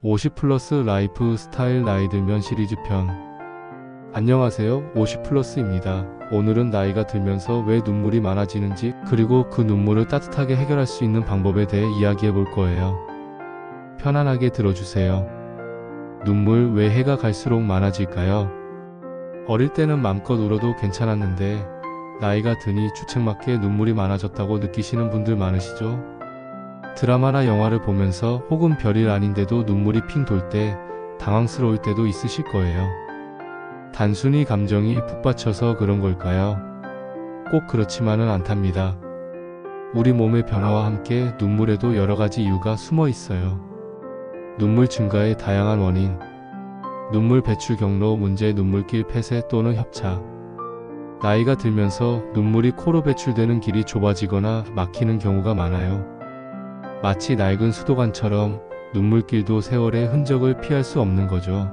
50플러스 라이프 스타일 나이 들면 시리즈 편. 안녕하세요, 50플러스입니다. 오늘은 나이가 들면서 왜 눈물이 많아지는지, 그리고 그 눈물을 따뜻하게 해결할 수 있는 방법에 대해 이야기해 볼 거예요. 편안하게 들어주세요. 눈물 왜 해가 갈수록 많아질까요? 어릴 때는 맘껏 울어도 괜찮았는데 나이가 드니 주책맞게 눈물이 많아졌다고 느끼시는 분들 많으시죠? 드라마나 영화를 보면서 혹은 별일 아닌데도 눈물이 핑 돌 때 당황스러울 때도 있으실 거예요. 단순히 감정이 북받쳐서 그런 걸까요? 꼭 그렇지만은 않답니다. 우리 몸의 변화와 함께 눈물에도 여러 가지 이유가 숨어 있어요. 눈물 증가의 다양한 원인, 눈물 배출 경로 문제, 눈물길 폐쇄 또는 협착. 나이가 들면서 눈물이 코로 배출되는 길이 좁아지거나 막히는 경우가 많아요. 마치 낡은 수도관처럼 눈물길도 세월의 흔적을 피할 수 없는 거죠.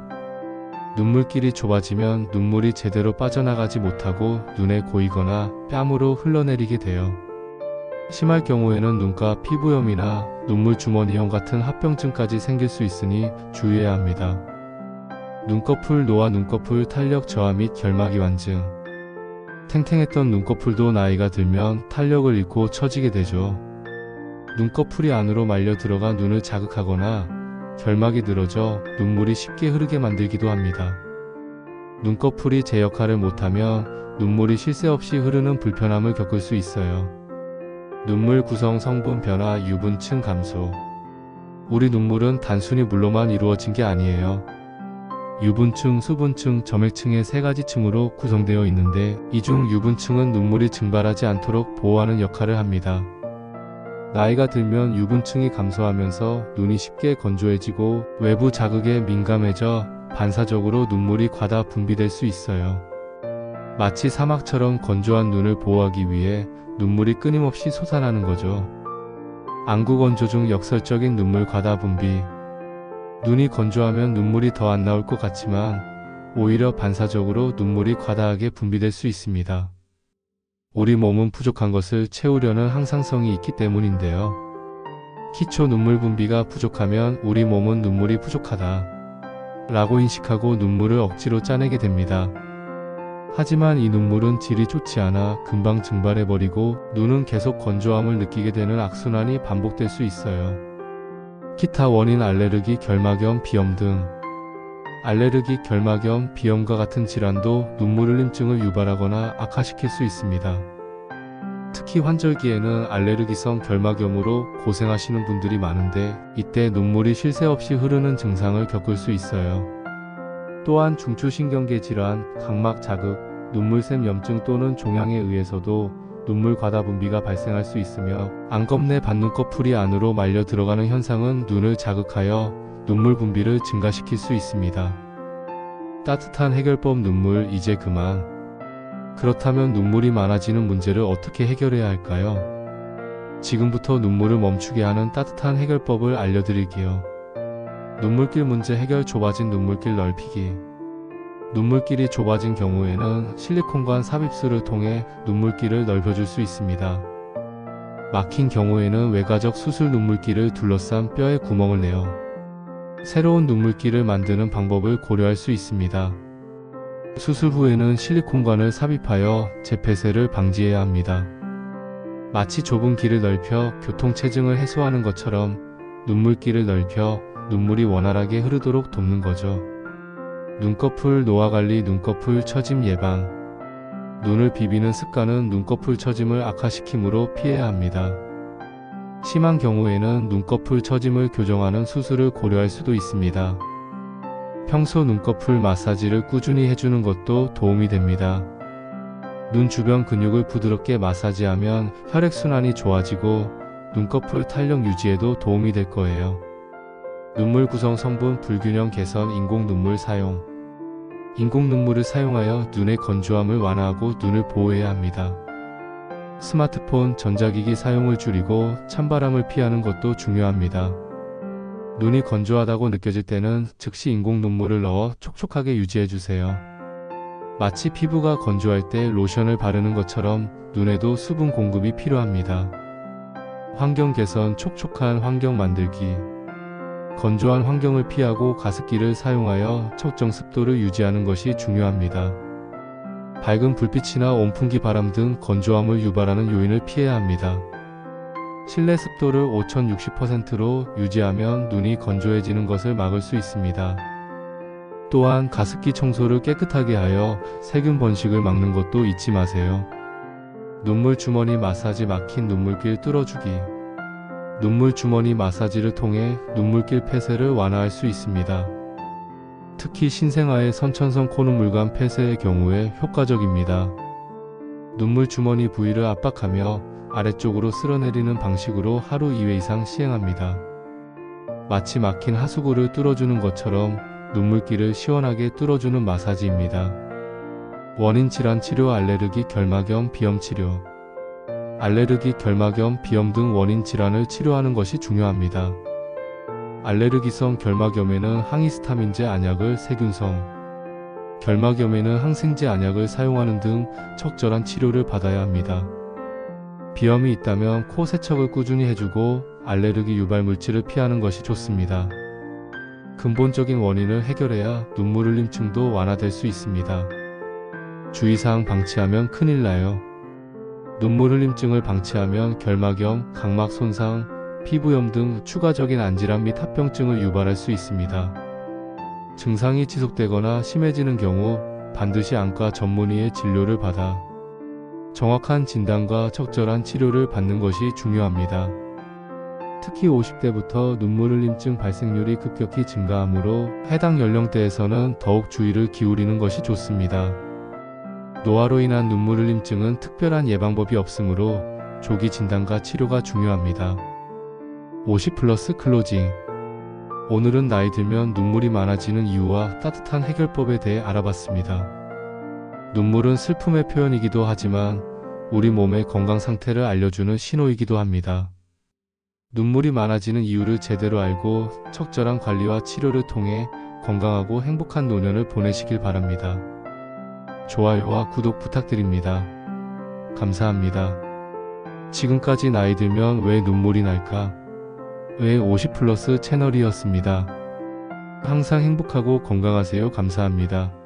눈물길이 좁아지면 눈물이 제대로 빠져나가지 못하고 눈에 고이거나 뺨으로 흘러내리게 돼요. 심할 경우에는 눈가 피부염이나 눈물 주머니형 같은 합병증까지 생길 수 있으니 주의해야 합니다. 눈꺼풀 노화, 눈꺼풀 탄력 저하 및 결막이완증. 탱탱했던 눈꺼풀도 나이가 들면 탄력을 잃고 처지게 되죠. 눈꺼풀이 안으로 말려 들어가 눈을 자극하거나 결막이 늘어져 눈물이 쉽게 흐르게 만들기도 합니다. 눈꺼풀이 제 역할을 못하면 눈물이 쉴 새 없이 흐르는 불편함을 겪을 수 있어요. 눈물 구성 성분 변화, 유분층 감소. 우리 눈물은 단순히 물로만 이루어진 게 아니에요. 유분층, 수분층, 점액층의 세 가지 층으로 구성되어 있는데 이 중 유분층은 눈물이 증발하지 않도록 보호하는 역할을 합니다. 나이가 들면 유분층이 감소하면서 눈이 쉽게 건조해지고 외부 자극에 민감해져 반사적으로 눈물이 과다 분비될 수 있어요. 마치 사막처럼 건조한 눈을 보호하기 위해 눈물이 끊임없이 솟아나는 거죠. 안구 건조 중 역설적인 눈물 과다 분비. 눈이 건조하면 눈물이 더 안 나올 것 같지만 오히려 반사적으로 눈물이 과다하게 분비될 수 있습니다. 우리 몸은 부족한 것을 채우려는 항상성이 있기 때문인데요. 기초 눈물 분비가 부족하면 우리 몸은 눈물이 부족하다 라고 인식하고 눈물을 억지로 짜내게 됩니다. 하지만 이 눈물은 질이 좋지 않아 금방 증발해버리고 눈은 계속 건조함을 느끼게 되는 악순환이 반복될 수 있어요. 기타 원인 알레르기, 결막염, 비염 등. 알레르기, 결막염, 비염과 같은 질환도 눈물 흘림증을 유발하거나 악화시킬 수 있습니다. 특히 환절기에는 알레르기성 결막염으로 고생하시는 분들이 많은데 이때 눈물이 쉴 새 없이 흐르는 증상을 겪을 수 있어요. 또한 중추신경계 질환, 각막 자극, 눈물샘 염증 또는 종양에 의해서도 눈물 과다 분비가 발생할 수 있으며 안검내 반눈꺼풀이 안으로 말려 들어가는 현상은 눈을 자극하여 눈물 분비를 증가시킬 수 있습니다. 따뜻한 해결법, 눈물 이제 그만. 그렇다면 눈물이 많아지는 문제를 어떻게 해결해야 할까요? 지금부터 눈물을 멈추게 하는 따뜻한 해결법을 알려드릴게요. 눈물길 문제 해결. 좁아진 눈물길 넓히기. 눈물길이 좁아진 경우에는 실리콘관 삽입술을 통해 눈물길을 넓혀줄 수 있습니다. 막힌 경우에는 외과적 수술 눈물길을 둘러싼 뼈에 구멍을 내어 새로운 눈물길을 만드는 방법을 고려할 수 있습니다. 수술 후에는 실리콘관을 삽입하여 재폐쇄를 방지해야 합니다. 마치 좁은 길을 넓혀 교통체증을 해소하는 것처럼 눈물길을 넓혀 눈물이 원활하게 흐르도록 돕는 거죠. 눈꺼풀 노화관리, 눈꺼풀 처짐 예방. 눈을 비비는 습관은 눈꺼풀 처짐을 악화시키므로 피해야 합니다. 심한 경우에는 눈꺼풀 처짐을 교정하는 수술을 고려할 수도 있습니다. 평소 눈꺼풀 마사지를 꾸준히 해주는 것도 도움이 됩니다. 눈 주변 근육을 부드럽게 마사지하면 혈액순환이 좋아지고 눈꺼풀 탄력 유지에도 도움이 될 거예요. 눈물 구성 성분 불균형 개선, 인공 눈물 사용. 인공 눈물을 사용하여 눈의 건조함을 완화하고 눈을 보호해야 합니다. 스마트폰, 전자기기 사용을 줄이고 찬바람을 피하는 것도 중요합니다. 눈이 건조하다고 느껴질 때는 즉시 인공 눈물을 넣어 촉촉하게 유지해주세요. 마치 피부가 건조할 때 로션을 바르는 것처럼 눈에도 수분 공급이 필요합니다. 환경 개선, 촉촉한 환경 만들기. 건조한 환경을 피하고 가습기를 사용하여 적정 습도를 유지하는 것이 중요합니다. 밝은 불빛이나 온풍기 바람 등 건조함을 유발하는 요인을 피해야 합니다. 실내 습도를 5060%로 유지하면 눈이 건조해지는 것을 막을 수 있습니다. 또한 가습기 청소를 깨끗하게 하여 세균 번식을 막는 것도 잊지 마세요. 눈물 주머니 마사지. 막힌 눈물길 뚫어주기. 눈물 주머니 마사지를 통해 눈물길 폐쇄를 완화할 수 있습니다. 특히 신생아의 선천성 코눈물관 폐쇄의 경우에 효과적입니다. 눈물 주머니 부위를 압박하며 아래쪽으로 쓸어내리는 방식으로 하루 2회 이상 시행합니다. 마치 막힌 하수구를 뚫어주는 것처럼 눈물길을 시원하게 뚫어주는 마사지입니다. 원인 질환 치료. 알레르기, 결막염, 비염 치료. 알레르기, 결막염, 비염 등 원인 질환을 치료하는 것이 중요합니다. 알레르기성 결막염에는 항히스타민제 안약을, 세균성 결막염에는 항생제 안약을 사용하는 등 적절한 치료를 받아야 합니다. 비염이 있다면 코 세척을 꾸준히 해주고 알레르기 유발 물질을 피하는 것이 좋습니다. 근본적인 원인을 해결해야 눈물 흘림증도 완화될 수 있습니다. 주의사항. 방치하면 큰일 나요. 눈물 흘림증을 방치하면 결막염, 각막 손상, 피부염 등 추가적인 안질환 및 합병증을 유발할 수 있습니다. 증상이 지속되거나 심해지는 경우 반드시 안과 전문의의 진료를 받아 정확한 진단과 적절한 치료를 받는 것이 중요합니다. 특히 50대부터 눈물 흘림증 발생률이 급격히 증가하므로 해당 연령대에서는 더욱 주의를 기울이는 것이 좋습니다. 노화로 인한 눈물 흘림증은 특별한 예방법이 없으므로 조기 진단과 치료가 중요합니다. 50+ 클로징. 오늘은 나이 들면 눈물이 많아지는 이유와 따뜻한 해결법에 대해 알아봤습니다. 눈물은 슬픔의 표현이기도 하지만 우리 몸의 건강 상태를 알려주는 신호이기도 합니다. 눈물이 많아지는 이유를 제대로 알고 적절한 관리와 치료를 통해 건강하고 행복한 노년을 보내시길 바랍니다. 좋아요와 구독 부탁드립니다. 감사합니다. 지금까지 나이 들면 왜 눈물이 날까? 의 50+ 채널이었습니다. 항상 행복하고 건강하세요. 감사합니다.